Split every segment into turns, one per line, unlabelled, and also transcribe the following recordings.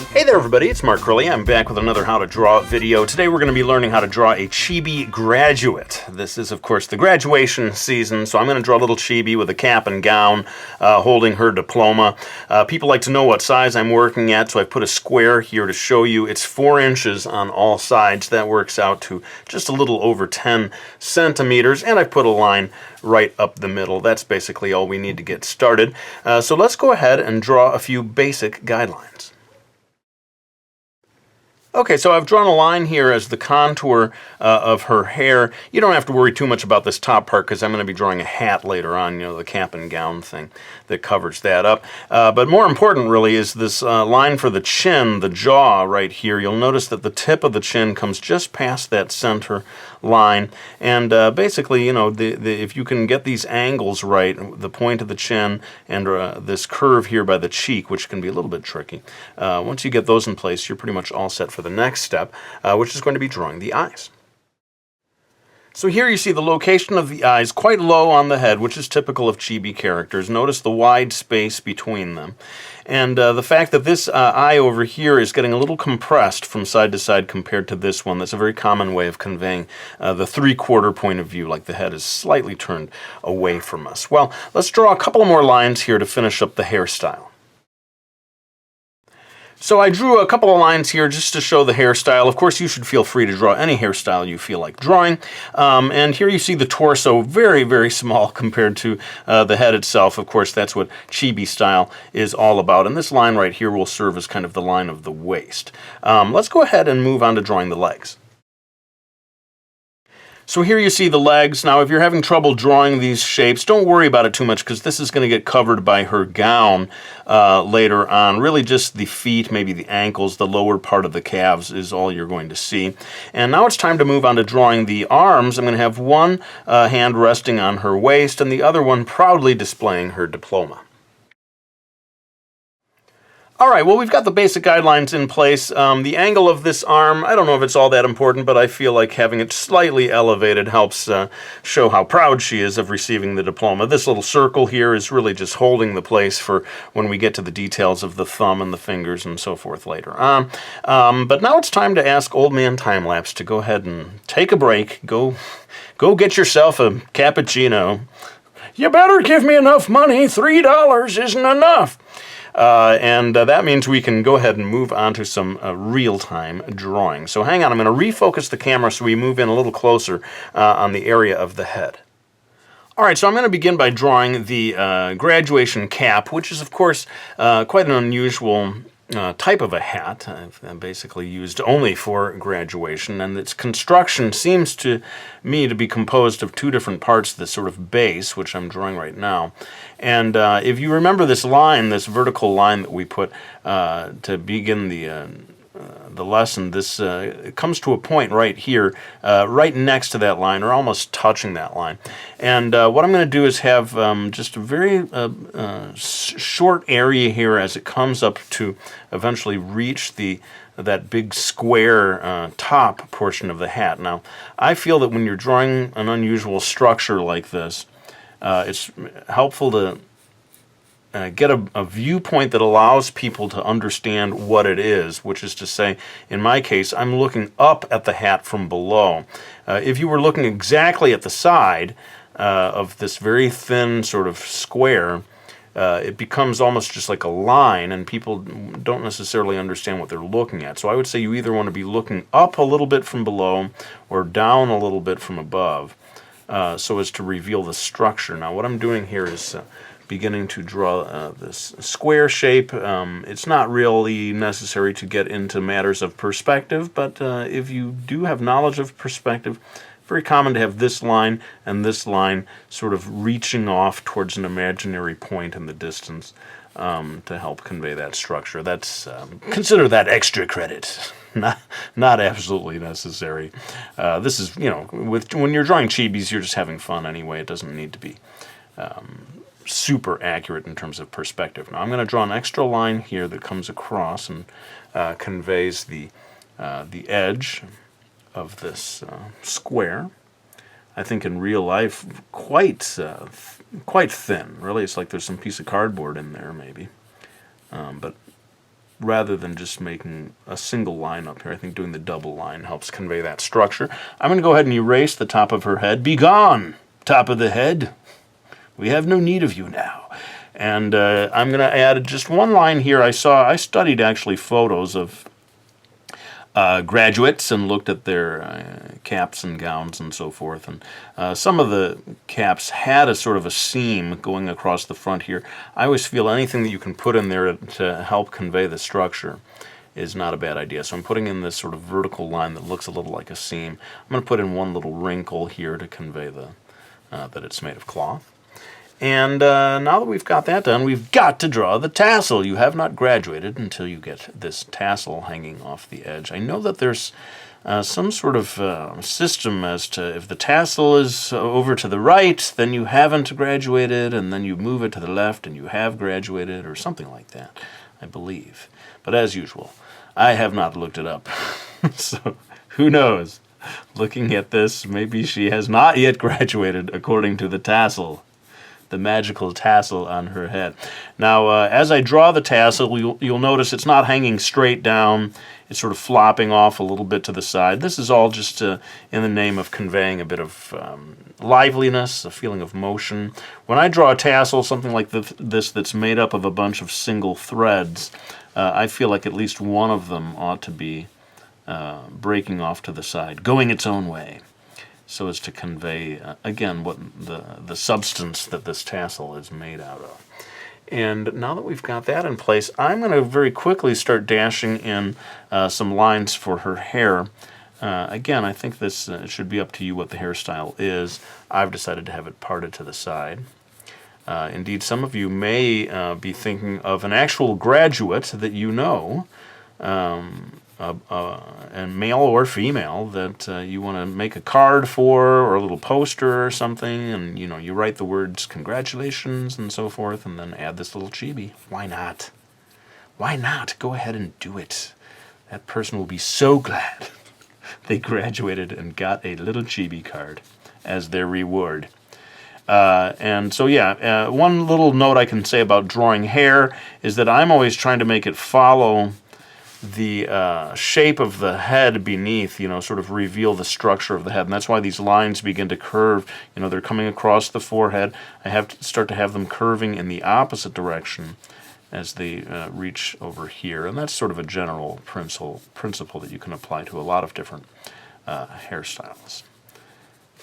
Hey there everybody, it's markcrilley. I'm back with another How to Draw video. Today we're going to be learning how to draw a Chibi graduate. This is of course the graduation season, so I'm going to draw a little Chibi with a cap and gown holding her diploma. People like to know what size I'm working at, so I've put a square here to show you. It's 4 inches on all sides. That works out to just a little over 10 centimeters, and I've put a line right up the middle. That's basically all we need to get started. So let's go ahead and draw a few basic guidelines. Okay, so I've drawn a line here as the contour of her hair. You don't have to worry too much about this top part because I'm going to be drawing a hat later on, you know, the cap and gown thing that covers that up. But more important really is this line for the chin, the jaw right here. You'll notice that the tip of the chin comes just past that center line. And basically, you know, if you can get these angles right, the point of the chin and this curve here by the cheek, which can be a little bit tricky, once you get those in place, you're pretty much all set for the next step, which is going to be drawing the eyes. So here you see the location of the eyes quite low on the head, which is typical of Chibi characters. Notice the wide space between them. And the fact that this eye over here is getting a little compressed from side to side compared to this one. That's a very common way of conveying the 3/4 point of view, like the head is slightly turned away from us. Well, let's draw a couple more lines here to finish up the hairstyle. So I drew a couple of lines here just to show the hairstyle. Of course, you should feel free to draw any hairstyle you feel like drawing. And here you see the torso, very, very small compared to the head itself. Of course, that's what Chibi style is all about. And this line right here will serve as kind of the line of the waist. Let's go ahead and move on to drawing the legs. So here you see the legs. Now, if you're having trouble drawing these shapes, don't worry about it too much because this is going to get covered by her gown later on. Really just the feet, maybe the ankles, the lower part of the calves is all you're going to see. And now it's time to move on to drawing the arms. I'm going to have one hand resting on her waist and the other one proudly displaying her diploma. All right, well, we've got the basic guidelines in place. The angle of this arm, I don't know if it's all that important, but I feel like having it slightly elevated helps show how proud she is of receiving the diploma. This little circle here is really just holding the place for when we get to the details of the thumb and the fingers and so forth later on. But now it's time to ask Old Man Timelapse to go ahead and take a break. Go get yourself a cappuccino. You better give me enough money. $3 isn't enough. And that means we can go ahead and move on to some real-time drawing. So hang on, I'm going to refocus the camera so we move in a little closer on the area of the head. All right, so I'm going to begin by drawing the graduation cap, which is, of course, quite an unusual type of a hat, basically used only for graduation, and its construction seems to me to be composed of 2 different parts, the sort of base, which I'm drawing right now. And if you remember this line, this vertical line that we put to begin the lesson, this it comes to a point right here, right next to that line, or almost touching that line. And what I'm going to do is have just a very short area here as it comes up to eventually reach that big square top portion of the hat. Now, I feel that when you're drawing an unusual structure like this, it's helpful to get a viewpoint that allows people to understand what it is, which is to say, in my case, I'm looking up at the hat from below. If you were looking exactly at the side of this very thin sort of square, it becomes almost just like a line, and people don't necessarily understand what they're looking at. So I would say you either want to be looking up a little bit from below or down a little bit from above, so as to reveal the structure. Now, what I'm doing here is beginning to draw this square shape. It's not really necessary to get into matters of perspective, but if you do have knowledge of perspective, very common to have this line and this line sort of reaching off towards an imaginary point in the distance to help convey that structure. That's consider that extra credit. Not absolutely necessary. This is, you know, when you're drawing chibis, you're just having fun anyway. It doesn't need to be super accurate in terms of perspective. Now I'm going to draw an extra line here that comes across and conveys the edge of this square. I think in real life, quite thin. Really, it's like there's some piece of cardboard in there, maybe. But rather than just making a single line up here, I think doing the double line helps convey that structure. I'm going to go ahead and erase the top of her head. Be gone, top of the head. We have no need of you now. And I'm going to add just one line here. I studied actually photos of graduates and looked at their caps and gowns and so forth. And some of the caps had a sort of a seam going across the front here. I always feel anything that you can put in there to help convey the structure is not a bad idea. So I'm putting in this sort of vertical line that looks a little like a seam. I'm going to put in one little wrinkle here to convey that it's made of cloth. And now that we've got that done, we've got to draw the tassel. You have not graduated until you get this tassel hanging off the edge. I know that there's some sort of system as to if the tassel is over to the right, then you haven't graduated, and then you move it to the left and you have graduated, or something like that, I believe. But as usual, I have not looked it up. So who knows? Looking at this, maybe she has not yet graduated according to the tassel. The magical tassel on her head. Now, as I draw the tassel, you'll notice it's not hanging straight down. It's sort of flopping off a little bit to the side. This is all just in the name of conveying a bit of liveliness, a feeling of motion. When I draw a tassel, something like this that's made up of a bunch of single threads, I feel like at least one of them ought to be breaking off to the side, going its own way, so as to convey, again, what the substance that this tassel is made out of. And now that we've got that in place, I'm going to very quickly start dashing in some lines for her hair. Again, I think this should be up to you what the hairstyle is. I've decided to have it parted to the side. Indeed, some of you may be thinking of an actual graduate that you know, and male or female, that you want to make a card for, or a little poster or something, and you write the words congratulations and so forth, and then add this little chibi. Why not? Why not? Go ahead and do it. That person will be so glad they graduated and got a little chibi card as their reward. And so, yeah, one little note I can say about drawing hair is that I'm always trying to make it follow the shape of the head beneath, sort of reveal the structure of the head. And that's why these lines begin to curve. They're coming across the forehead. I have to start to have them curving in the opposite direction as they reach over here. And that's sort of a general principle that you can apply to a lot of different hairstyles.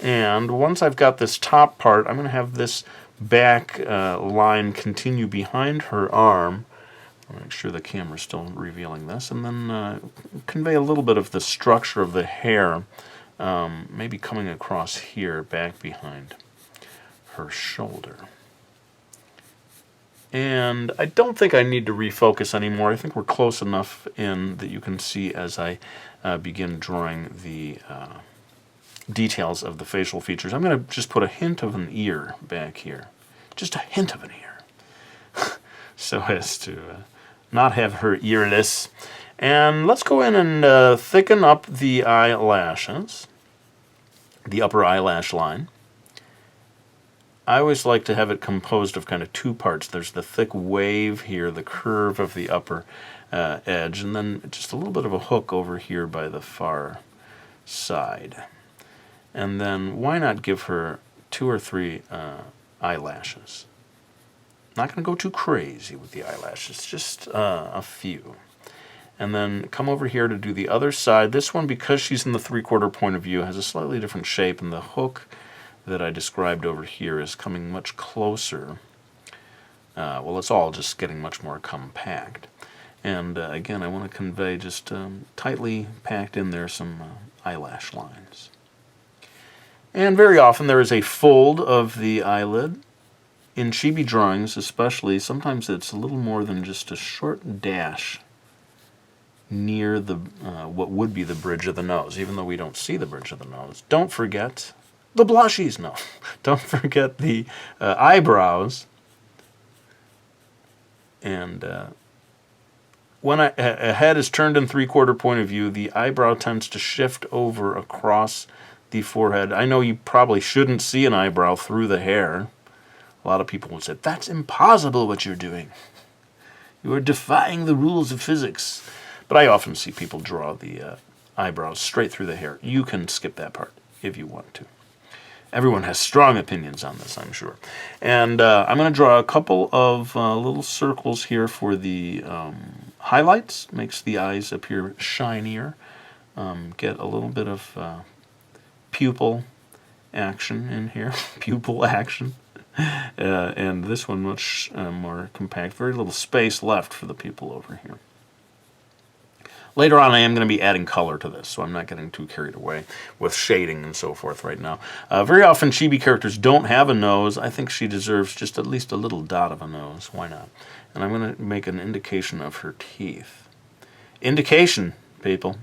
And once I've got this top part, I'm going to have this back line continue behind her arm. I'll make sure the camera's still revealing this, and then convey a little bit of the structure of the hair, maybe coming across here, back behind her shoulder. And I don't think I need to refocus anymore. I think we're close enough in that you can see as I begin drawing the details of the facial features. I'm going to just put a hint of an ear back here. Just a hint of an ear. So as to not have her earless. And let's go in and thicken up the eyelashes, the upper eyelash line. I always like to have it composed of kind of two parts. There's the thick wave here, the curve of the upper edge, and then just a little bit of a hook over here by the far side. And then why not give her 2 or 3 eyelashes? Not going to go too crazy with the eyelashes, just a few. And then come over here to do the other side. This one, because she's in the 3/4 point of view, has a slightly different shape, and the hook that I described over here is coming much closer. Well, it's all just getting much more compact. And again, I want to convey just tightly packed in there some eyelash lines. And very often there is a fold of the eyelid. In chibi drawings especially, sometimes it's a little more than just a short dash near the what would be the bridge of the nose, even though we don't see the bridge of the nose. Don't forget the blushies. No, don't forget the eyebrows. And when a head is turned in 3/4 point of view, the eyebrow tends to shift over across the forehead. I know you probably shouldn't see an eyebrow through the hair. A lot of people would say, that's impossible what you're doing. You are defying the rules of physics. But I often see people draw the eyebrows straight through the hair. You can skip that part if you want to. Everyone has strong opinions on this, I'm sure. And I'm going to draw a couple of little circles here for the highlights. Makes the eyes appear shinier. Get a little bit of pupil action in here. Pupil action. And this one much more compact. Very little space left for the pupil over here. Later on I am going to be adding color to this, so I'm not getting too carried away with shading and so forth right now. Very often Chibi characters don't have a nose. I think she deserves just at least a little dot of a nose. Why not? And I'm going to make an indication of her teeth. Indication, people.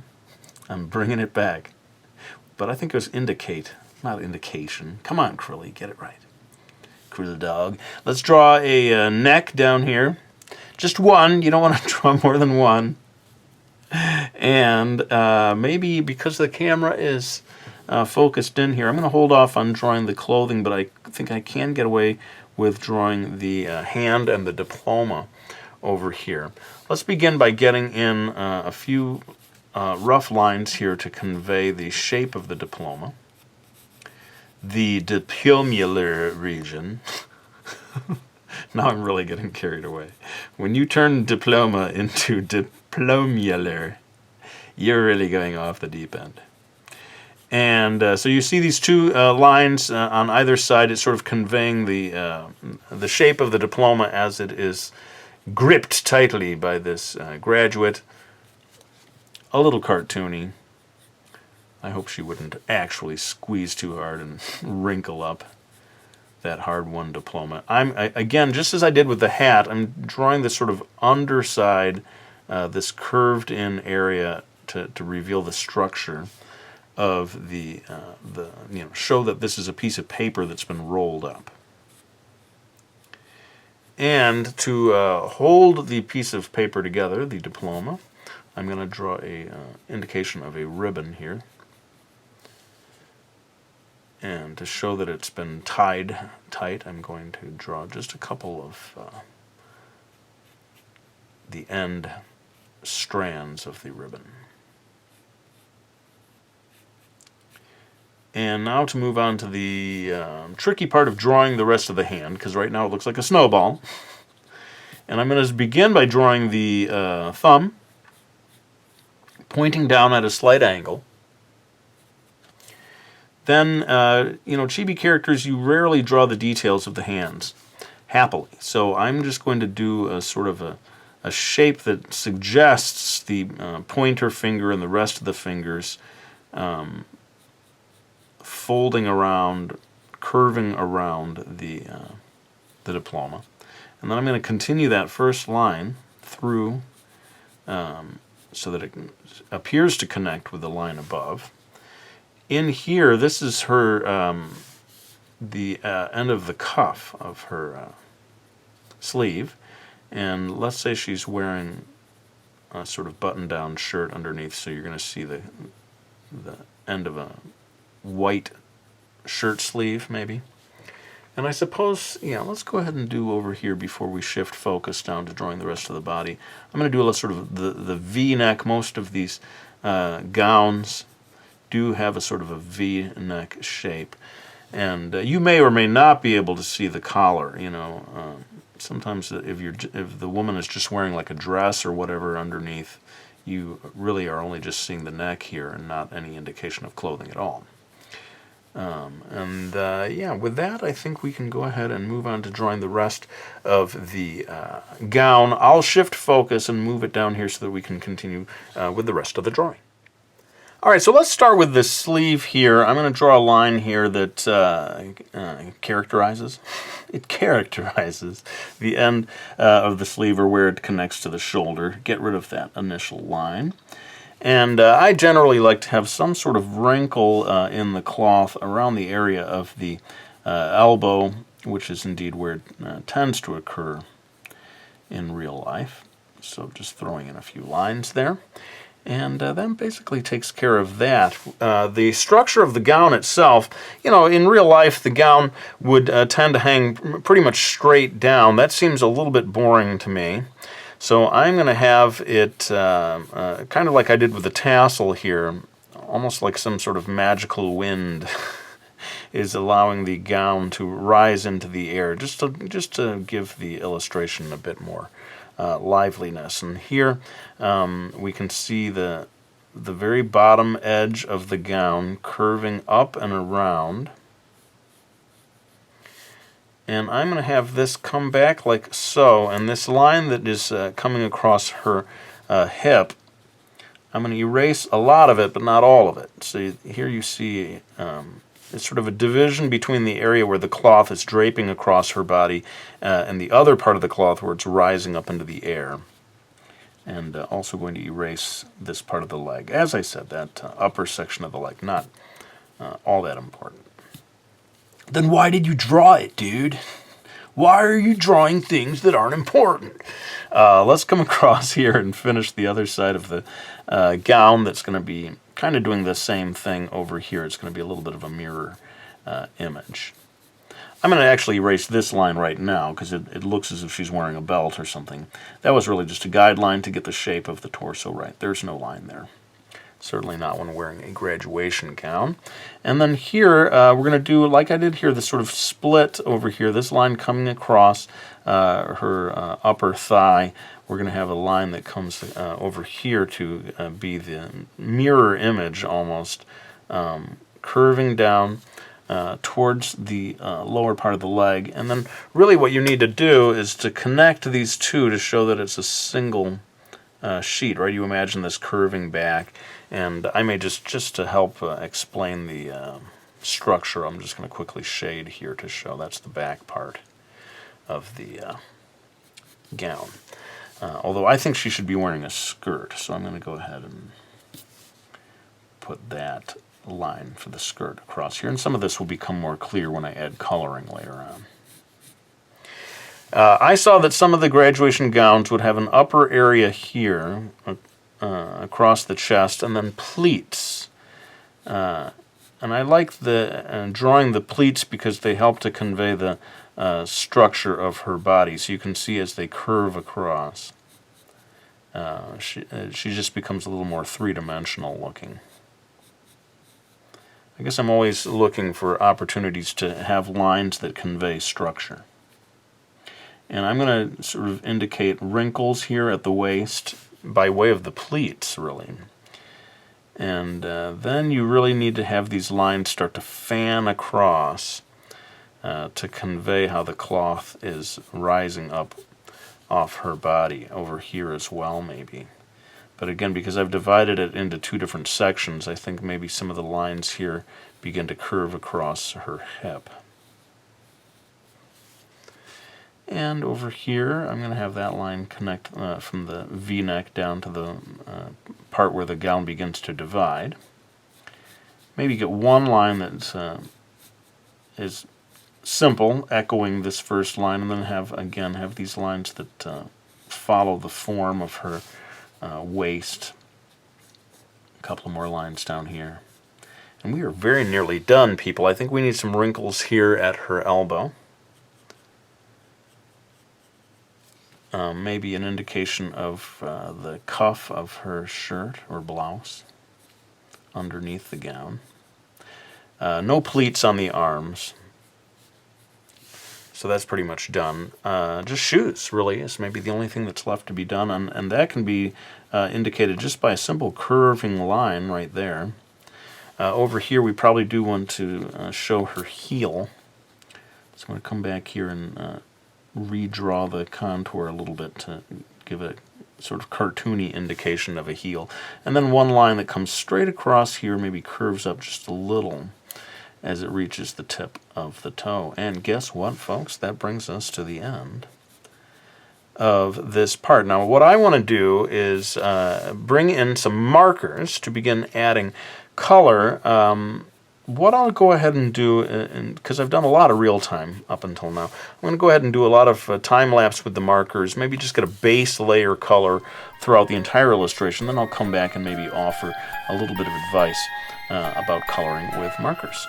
I'm bringing it back. But I think it was indicate, not indication. Come on, Crilley, get it right. Krill dog. Let's draw a neck down here. Just one. You don't want to draw more than one. And maybe because the camera is focused in here, I'm going to hold off on drawing the clothing, but I think I can get away with drawing the hand and the diploma over here. Let's begin by getting in a few rough lines here to convey the shape of the diploma. The diplomular region. Now I'm really getting carried away. When you turn diploma into diplomular, you're really going off the deep end. And so you see these two lines on either side. It's sort of conveying the shape of the diploma as it is gripped tightly by this graduate. A little cartoony. I hope she wouldn't actually squeeze too hard and wrinkle up that hard-won diploma. Again, just as I did with the hat, I'm drawing this sort of underside, this curved-in area to reveal the structure of the show that this is a piece of paper that's been rolled up. And to hold the piece of paper together, the diploma, I'm going to draw a indication of a ribbon here. And to show that it's been tied tight, I'm going to draw just a couple of the end strands of the ribbon. And now to move on to the tricky part of drawing the rest of the hand, because right now it looks like a snowball. And I'm going to begin by drawing the thumb, pointing down at a slight angle. Then, Chibi characters, you rarely draw the details of the hands, happily. So I'm just going to do a sort of a shape that suggests the pointer finger and the rest of the fingers folding around, curving around the diploma. And then I'm going to continue that first line through so that it appears to connect with the line above. In here, this is her, the end of the cuff of her sleeve, and let's say she's wearing a sort of button-down shirt underneath, so you're going to see the end of a white shirt sleeve, maybe. And I suppose, let's go ahead and do over here before we shift focus down to drawing the rest of the body. I'm going to do a sort of the V-neck. Most of these gowns do have a sort of a V-neck shape, and you may or may not be able to see the collar. Sometimes if the woman is just wearing like a dress or whatever underneath, you really are only just seeing the neck here and not any indication of clothing at all. With that, I think we can go ahead and move on to drawing the rest of the gown. I'll shift focus and move it down here so that we can continue with the rest of the drawing. All right, so let's start with the sleeve here. I'm going to draw a line here that characterizes. It characterizes the end of the sleeve or where it connects to the shoulder. Get rid of that initial line. And I generally like to have some sort of wrinkle in the cloth around the area of the elbow, which is indeed where it tends to occur in real life. So just throwing in a few lines there. And that basically takes care of that. The structure of the gown itself, in real life, the gown would tend to hang pretty much straight down. That seems a little bit boring to me. So I'm going to have it kind of like I did with the tassel here, almost like some sort of magical wind is allowing the gown to rise into the air, just to give the illustration a bit more liveliness. And here we can see the very bottom edge of the gown curving up and around. And I'm going to have this come back like so, and this line that is coming across her hip, I'm going to erase a lot of it, but not all of it. So here you see it's sort of a division between the area where the cloth is draping across her body and the other part of the cloth where it's rising up into the air. And also going to erase this part of the leg. As I said, that upper section of the leg, not all that important. Then why did you draw it, dude? Why are you drawing things that aren't important? Let's come across here and finish the other side of the gown that's going to be kind of doing the same thing over here. It's going to be a little bit of a mirror image. I'm going to actually erase this line right now because it looks as if she's wearing a belt or something. That was really just a guideline to get the shape of the torso right. There's no line there. Certainly not when wearing a graduation gown. And then here, we're going to do, like I did here, this sort of split over here, this line coming across her upper thigh. We're going to have a line that comes over here to be the mirror image almost, curving down towards the lower part of the leg. And then really what you need to do is to connect these two to show that it's a single sheet, right? You imagine this curving back. And I may just to help explain the structure, I'm just going to quickly shade here to show that's the back part of the gown. Although I think she should be wearing a skirt, so I'm going to go ahead and put that line for the skirt across here. And some of this will become more clear when I add coloring later on. I saw that some of the graduation gowns would have an upper area here, across the chest, and then pleats. And I like the drawing the pleats because they help to convey the structure of her body. So you can see as they curve across, she just becomes a little more three-dimensional looking. I guess I'm always looking for opportunities to have lines that convey structure. And I'm going to sort of indicate wrinkles here at the waist by way of the pleats, really. And then you really need to have these lines start to fan across to convey how the cloth is rising up off her body, over here as well maybe. But again, because I've divided it into two different sections, I think maybe some of the lines here begin to curve across her hip. And over here, I'm going to have that line connect from the V-neck down to the part where the gown begins to divide. Maybe get one line that is simple, echoing this first line, and then have these lines that follow the form of her waist. A couple more lines down here. And we are very nearly done, people. I think we need some wrinkles here at her elbow. Maybe an indication of the cuff of her shirt or blouse underneath the gown. No pleats on the arms. So that's pretty much done. Just shoes, really, is maybe the only thing that's left to be done. And that can be indicated just by a simple curving line right there. Over here, we probably do want to show her heel. So I'm going to come back here and redraw the contour a little bit to give a sort of cartoony indication of a heel. And then one line that comes straight across here, maybe curves up just a little as it reaches the tip of the toe. And guess what, folks? That brings us to the end of this part. Now, what I want to do is bring in some markers to begin adding color what I'll go ahead and do, because I've done a lot of real-time up until now, I'm going to go ahead and do a lot of time-lapse with the markers, maybe just get a base layer color throughout the entire illustration, then I'll come back and maybe offer a little bit of advice about coloring with markers.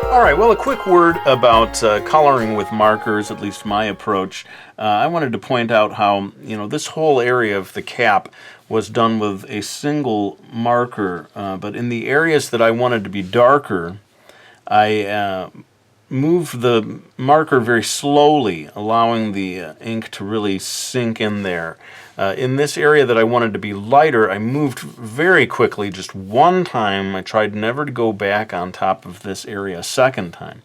Alright, well, a quick word about coloring with markers, at least my approach. I wanted to point out how, this whole area of the cap was done with a single marker, but in the areas that I wanted to be darker, I moved the marker very slowly, allowing the ink to really sink in there. In this area that I wanted to be lighter, I moved very quickly, just one time. I tried never to go back on top of this area a second time.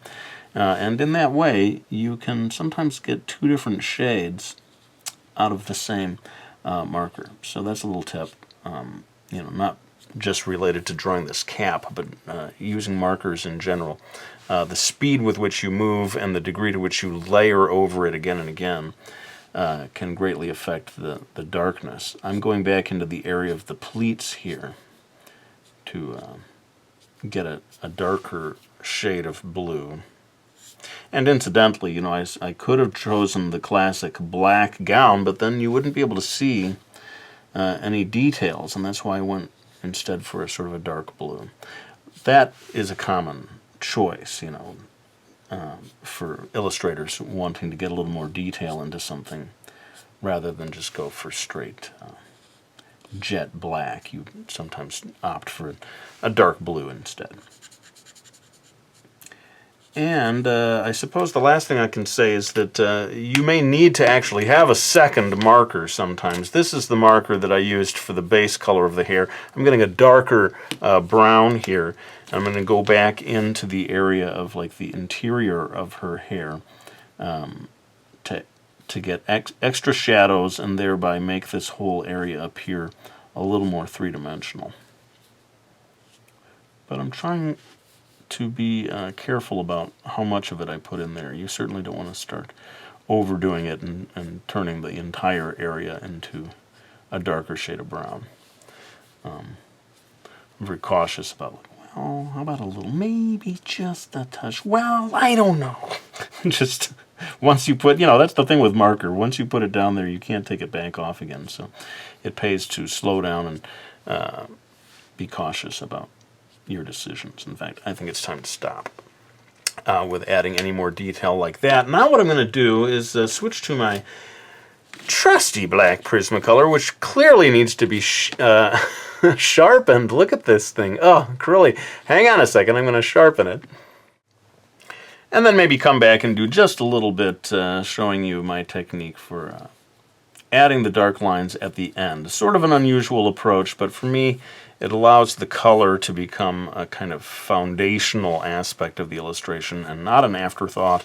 And in that way, you can sometimes get two different shades out of the same marker. So that's a little tip, not just related to drawing this cap, but using markers in general. The speed with which you move and the degree to which you layer over it again and again can greatly affect the darkness. I'm going back into the area of the pleats here to get a darker shade of blue. And incidentally, I could have chosen the classic black gown, but then you wouldn't be able to see any details, and that's why I went instead for a sort of a dark blue. That is a common choice, for illustrators wanting to get a little more detail into something rather than just go for straight jet black. You sometimes opt for a dark blue instead. And I suppose the last thing I can say is that you may need to actually have a second marker sometimes. This is the marker that I used for the base color of the hair. I'm getting a darker brown here. I'm going to go back into the area of like the interior of her hair to get extra shadows and thereby make this whole area appear a little more three-dimensional. But I'm trying to be careful about how much of it I put in there. You certainly don't want to start overdoing it and turning the entire area into a darker shade of brown. I'm very cautious about, well, how about a little, maybe just a touch. Well, I don't know. Just once you put, that's the thing with marker. Once you put it down there, you can't take it back off again. So it pays to slow down and be cautious about your decisions. In fact, I think it's time to stop with adding any more detail like that. Now what I'm going to do is switch to my trusty black Prismacolor, which clearly needs to be sharpened. Look at this thing. Oh, Crilly, hang on a second. I'm going to sharpen it. And then maybe come back and do just a little bit showing you my technique for adding the dark lines at the end. Sort of an unusual approach, but for me, it allows the color to become a kind of foundational aspect of the illustration and not an afterthought.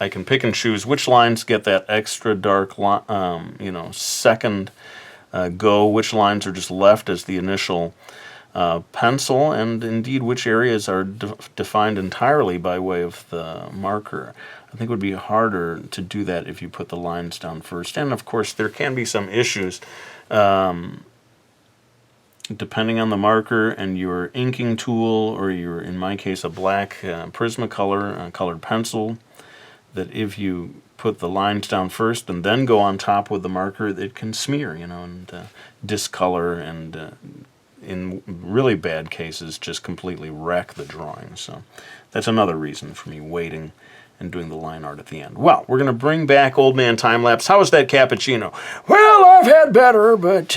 I can pick and choose which lines get that extra dark, second go, which lines are just left as the initial pencil, and indeed which areas are defined entirely by way of the marker. I think it would be harder to do that if you put the lines down first. And of course, there can be some issues depending on the marker and your inking tool, or your, in my case, a black Prismacolor colored pencil, that if you put the lines down first and then go on top with the marker, it can smear, and discolor, and in really bad cases, just completely wreck the drawing. So that's another reason for me waiting and doing the line art at the end. Well, we're going to bring back Old Man Timelapse. How was that cappuccino? Well, I've had better, but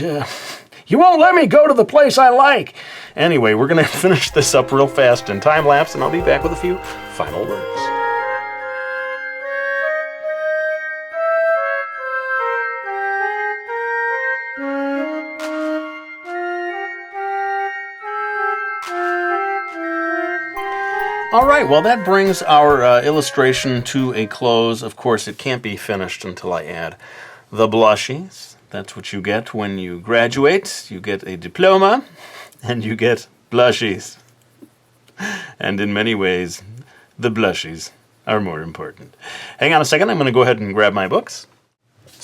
you won't let me go to the place I like. Anyway, we're going to finish this up real fast in time-lapse, and I'll be back with a few final words. All right, well, that brings our illustration to a close. Of course, it can't be finished until I add the blushies. That's what you get when you graduate. You get a diploma, and you get blushies. And in many ways, The blushies are more important. Hang on a second, I'm going to go ahead and grab my books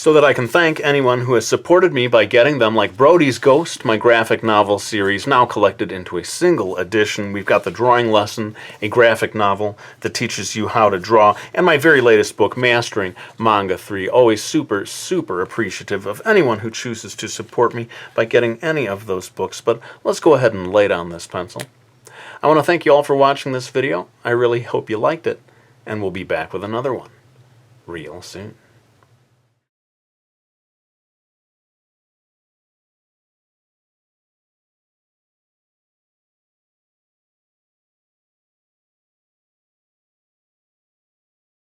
so that I can thank anyone who has supported me by getting them, like Brody's Ghost, my graphic novel series, now collected into a single edition. We've got the drawing lesson, a graphic novel that teaches you how to draw, and my very latest book, Mastering Manga 3. Always super, super appreciative of anyone who chooses to support me by getting any of those books. But let's go ahead and lay down this pencil. I want to thank you all for watching this video. I really hope you liked it, and we'll be back with another one real soon.